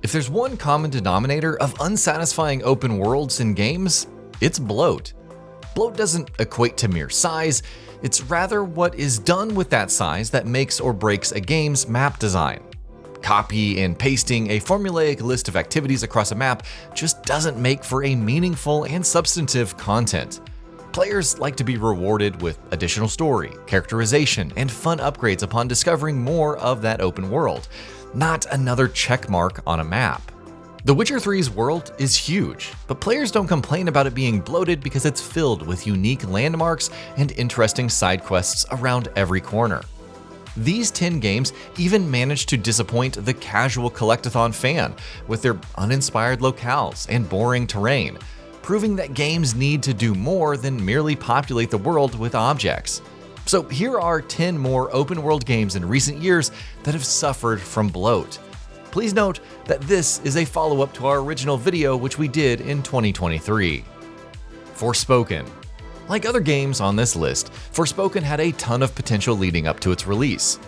If there's one common denominator of unsatisfying open worlds in games, it's bloat. Bloat doesn't equate to mere size, it's rather what is done with that size that makes or breaks a game's map design. Copy and pasting a formulaic list of activities across a map just doesn't make for a meaningful and substantive content. Players like to be rewarded with additional story, characterization, and fun upgrades upon discovering more of that open world, not another checkmark on a map. The Witcher 3's world is huge, but players don't complain about it being bloated because it's filled with unique landmarks and interesting side quests around every corner. These 10 games even managed to disappoint the casual collectathon fan with their uninspired locales and boring terrain, proving that games need to do more than merely populate the world with objects. So here are 10 more open world games in recent years that have suffered from bloat. Please note that this is a follow-up to our original video which we did in 2023. Forspoken. Like other games on this list, Forspoken had a ton of potential leading up to its release.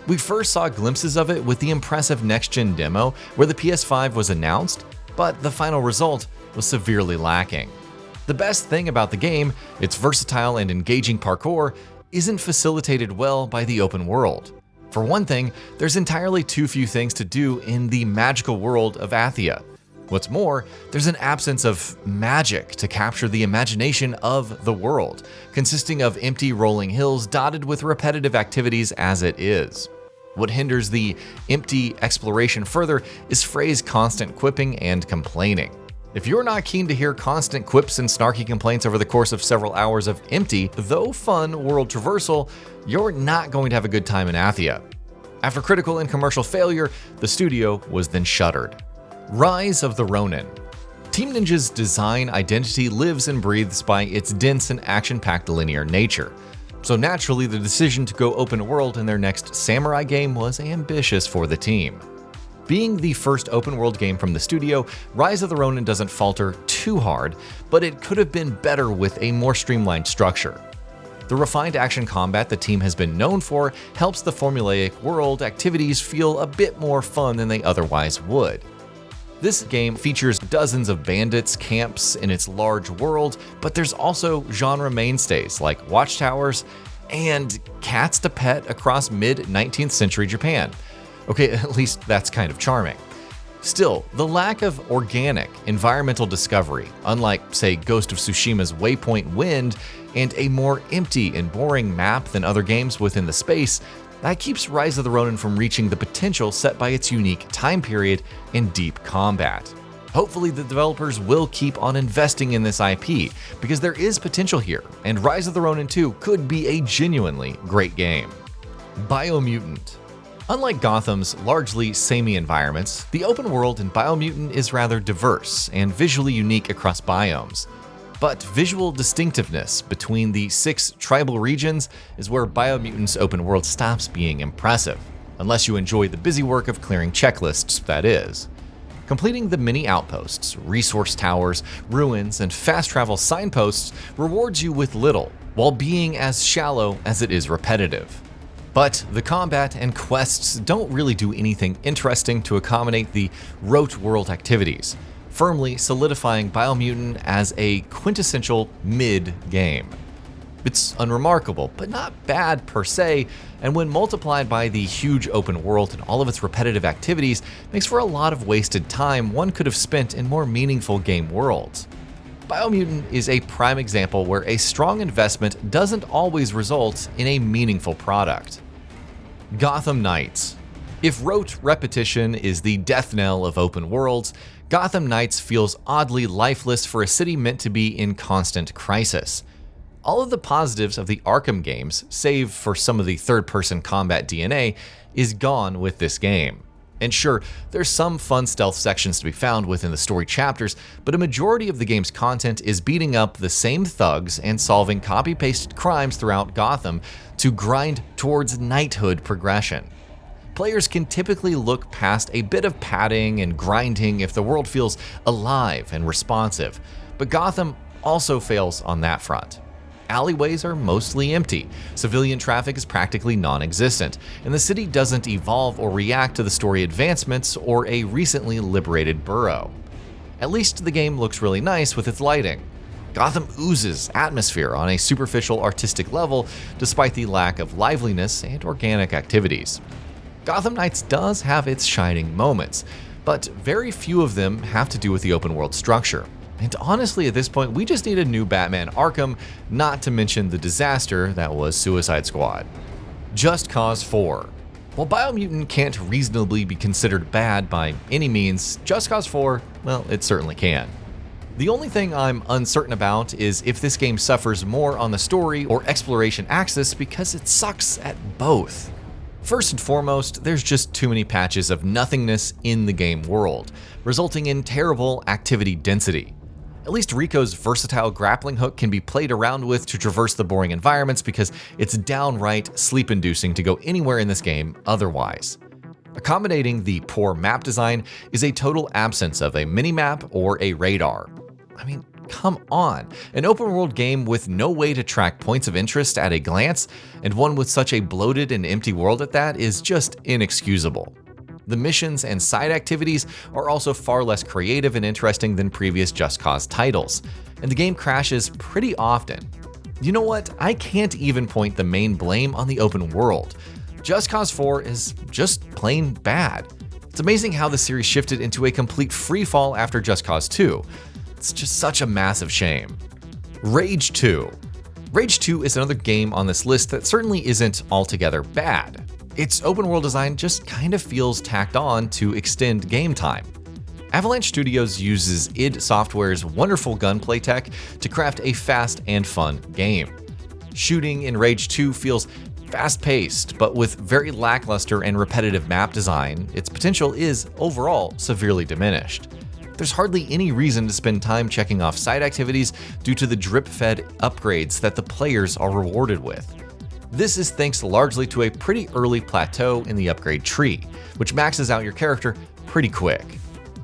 We first saw glimpses of it with the impressive next-gen demo where the PS5 was announced, but the final result was severely lacking. The best thing about the game, its versatile and engaging parkour, isn't facilitated well by the open world. For one thing, there's entirely too few things to do in the magical world of Athia. What's more, there's an absence of magic to capture the imagination of the world, consisting of empty rolling hills dotted with repetitive activities as it is. What hinders the empty exploration further is Frey's constant quipping and complaining. If you're not keen to hear constant quips and snarky complaints over the course of several hours of empty, though fun, world traversal, you're not going to have a good time in Athia. After critical and commercial failure, the studio was then shuttered. Rise of the Ronin. Team Ninja's design identity lives and breathes by its dense and action-packed linear nature. So naturally, the decision to go open world in their next samurai game was ambitious for the team. Being the first open world game from the studio, Rise of the Ronin doesn't falter too hard, but it could have been better with a more streamlined structure. The refined action combat the team has been known for helps the formulaic world activities feel a bit more fun than they otherwise would. This game features dozens of bandits camps in its large world, but there's also genre mainstays like watchtowers and cats to pet across mid-19th century Japan. Okay, at least that's kind of charming. Still, the lack of organic environmental discovery, unlike, say, Ghost of Tsushima's Waypoint Wind, and a more empty and boring map than other games within the space, that keeps Rise of the Ronin from reaching the potential set by its unique time period and deep combat. Hopefully the developers will keep on investing in this IP, because there is potential here, and Rise of the Ronin 2 could be a genuinely great game. Biomutant. Unlike Gotham's largely samey environments, the open world in Biomutant is rather diverse and visually unique across biomes. But visual distinctiveness between the 6 tribal regions is where Biomutant's open world stops being impressive, unless you enjoy the busy work of clearing checklists, that is. Completing the many outposts, resource towers, ruins, and fast travel signposts rewards you with little, while being as shallow as it is repetitive. But the combat and quests don't really do anything interesting to accommodate the rote world activities, firmly solidifying Biomutant as a quintessential mid-game. It's unremarkable, but not bad per se, and when multiplied by the huge open world and all of its repetitive activities, makes for a lot of wasted time one could have spent in more meaningful game worlds. Biomutant is a prime example where a strong investment doesn't always result in a meaningful product. Gotham Knights. If rote repetition is the death knell of open worlds, Gotham Knights feels oddly lifeless for a city meant to be in constant crisis. All of the positives of the Arkham games, save for some of the third-person combat DNA, is gone with this game. And sure, there's some fun stealth sections to be found within the story chapters, but a majority of the game's content is beating up the same thugs and solving copy-pasted crimes throughout Gotham to grind towards knighthood progression. Players can typically look past a bit of padding and grinding if the world feels alive and responsive, but Gotham also fails on that front. Alleyways are mostly empty, civilian traffic is practically non-existent, and the city doesn't evolve or react to the story advancements or a recently liberated borough. At least the game looks really nice with its lighting. Gotham oozes atmosphere on a superficial artistic level despite the lack of liveliness and organic activities. Gotham Knights does have its shining moments, but very few of them have to do with the open world structure. And honestly, at this point, we just need a new Batman Arkham, not to mention the disaster that was Suicide Squad. Just Cause 4. While Biomutant can't reasonably be considered bad by any means, Just Cause 4, well, it certainly can. The only thing I'm uncertain about is if this game suffers more on the story or exploration axis because it sucks at both. First and foremost, there's just too many patches of nothingness in the game world, resulting in terrible activity density. At least Rico's versatile grappling hook can be played around with to traverse the boring environments because it's downright sleep-inducing to go anywhere in this game otherwise. Accommodating the poor map design is a total absence of a minimap or a radar. I mean, come on. An open-world game with no way to track points of interest at a glance, and one with such a bloated and empty world at that, is just inexcusable. The missions and side activities are also far less creative and interesting than previous Just Cause titles, and the game crashes pretty often. You know what? I can't even point the main blame on the open world. Just Cause 4 is just plain bad. It's amazing how the series shifted into a complete freefall after Just Cause 2. It's just such a massive shame. Rage 2. Rage 2 is another game on this list that certainly isn't altogether bad. Its open world design just kind of feels tacked on to extend game time. Avalanche Studios uses id Software's wonderful gunplay tech to craft a fast and fun game. Shooting in Rage 2 feels fast-paced, but with very lackluster and repetitive map design, its potential is overall severely diminished. There's hardly any reason to spend time checking off side activities due to the drip-fed upgrades that the players are rewarded with. This is thanks largely to a pretty early plateau in the upgrade tree, which maxes out your character pretty quick.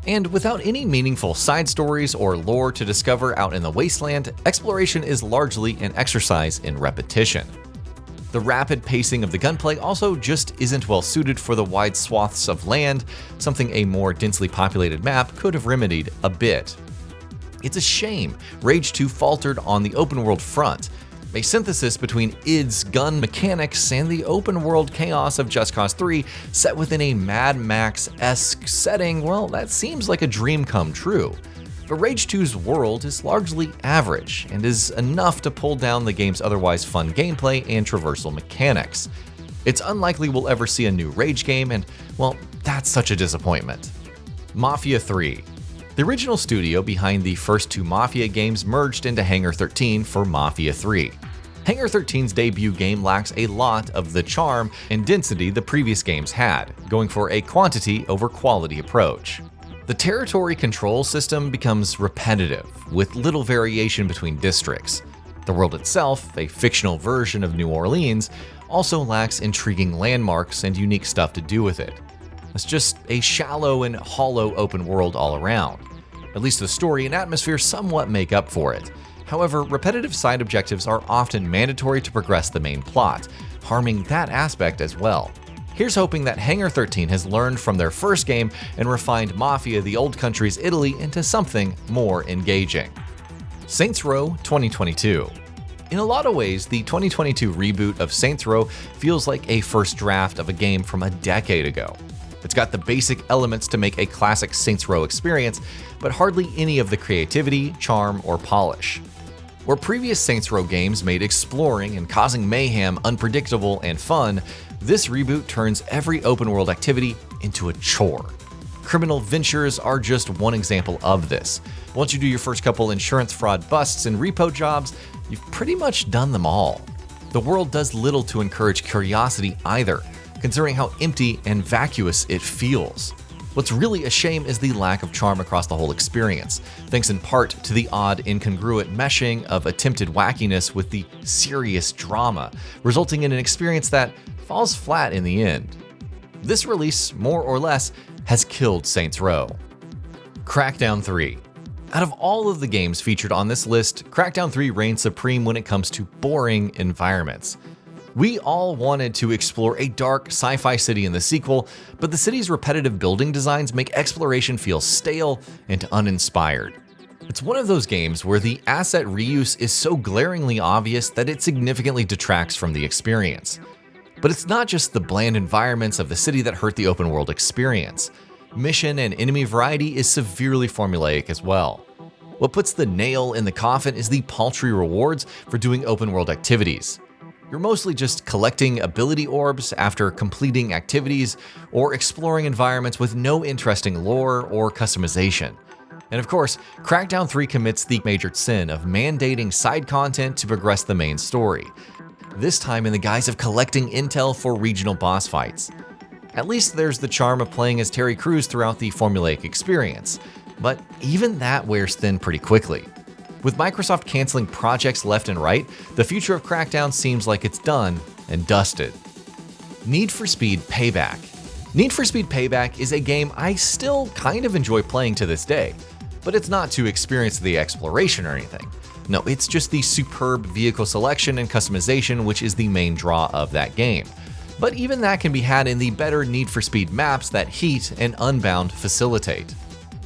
And without any meaningful side stories or lore to discover out in the wasteland, exploration is largely an exercise in repetition. The rapid pacing of the gunplay also just isn't well suited for the wide swaths of land, something a more densely populated map could have remedied a bit. It's a shame Rage 2 faltered on the open world front. A synthesis between id's gun mechanics and the open world chaos of Just Cause 3 set within a Mad Max-esque setting, well, that seems like a dream come true. But Rage 2's world is largely average and is enough to pull down the game's otherwise fun gameplay and traversal mechanics. It's unlikely we'll ever see a new Rage game, and, well, that's such a disappointment. Mafia III. The original studio behind the first two Mafia games merged into Hangar 13 for Mafia III. Hangar 13's debut game lacks a lot of the charm and density the previous games had, going for a quantity over quality approach. The territory control system becomes repetitive, with little variation between districts. The world itself, a fictional version of New Orleans, also lacks intriguing landmarks and unique stuff to do with it. It's just a shallow and hollow open world all around. At least the story and atmosphere somewhat make up for it. However, repetitive side objectives are often mandatory to progress the main plot, harming that aspect as well. Here's hoping that Hangar 13 has learned from their first game and refined Mafia the Old Country's Italy into something more engaging. Saints Row 2022. In a lot of ways, the 2022 reboot of Saints Row feels like a first draft of a game from a decade ago. It's got the basic elements to make a classic Saints Row experience, but hardly any of the creativity, charm, or polish. Where previous Saints Row games made exploring and causing mayhem unpredictable and fun, this reboot turns every open-world activity into a chore. Criminal ventures are just one example of this. Once you do your first couple insurance fraud busts and repo jobs, you've pretty much done them all. The world does little to encourage curiosity either, considering how empty and vacuous it feels. What's really a shame is the lack of charm across the whole experience, thanks in part to the odd, incongruent meshing of attempted wackiness with the serious drama, resulting in an experience that falls flat in the end. This release, more or less, has killed Saints Row. Crackdown 3. Out of all of the games featured on this list, Crackdown 3 reigns supreme when it comes to boring environments. We all wanted to explore a dark sci-fi city in the sequel, but the city's repetitive building designs make exploration feel stale and uninspired. It's one of those games where the asset reuse is so glaringly obvious that it significantly detracts from the experience. But it's not just the bland environments of the city that hurt the open world experience. Mission and enemy variety is severely formulaic as well. What puts the nail in the coffin is the paltry rewards for doing open world activities. You're mostly just collecting ability orbs after completing activities or exploring environments with no interesting lore or customization. And of course, Crackdown 3 commits the major sin of mandating side content to progress the main story, this time in the guise of collecting intel for regional boss fights. At least there's the charm of playing as Terry Crews throughout the formulaic experience, but even that wears thin pretty quickly. With Microsoft canceling projects left and right, the future of Crackdown seems like it's done and dusted. Need for Speed Payback. Need for Speed Payback is a game I still kind of enjoy playing to this day, but it's not to experience the exploration or anything. No, it's just the superb vehicle selection and customization which is the main draw of that game. But even that can be had in the better Need for Speed maps that Heat and Unbound facilitate.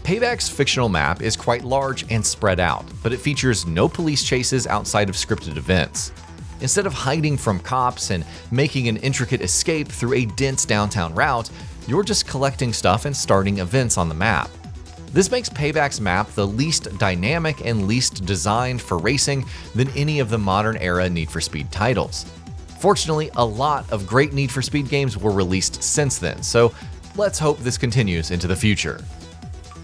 Payback's fictional map is quite large and spread out, but it features no police chases outside of scripted events. Instead of hiding from cops and making an intricate escape through a dense downtown route, you're just collecting stuff and starting events on the map. This makes Payback's map the least dynamic and least designed for racing than any of the modern era Need for Speed titles. Fortunately, a lot of great Need for Speed games were released since then, so let's hope this continues into the future.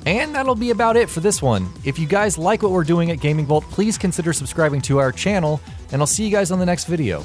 And that'll be about it for this one. If you guys like what we're doing at Gaming Vault, please consider subscribing to our channel, and I'll see you guys on the next video.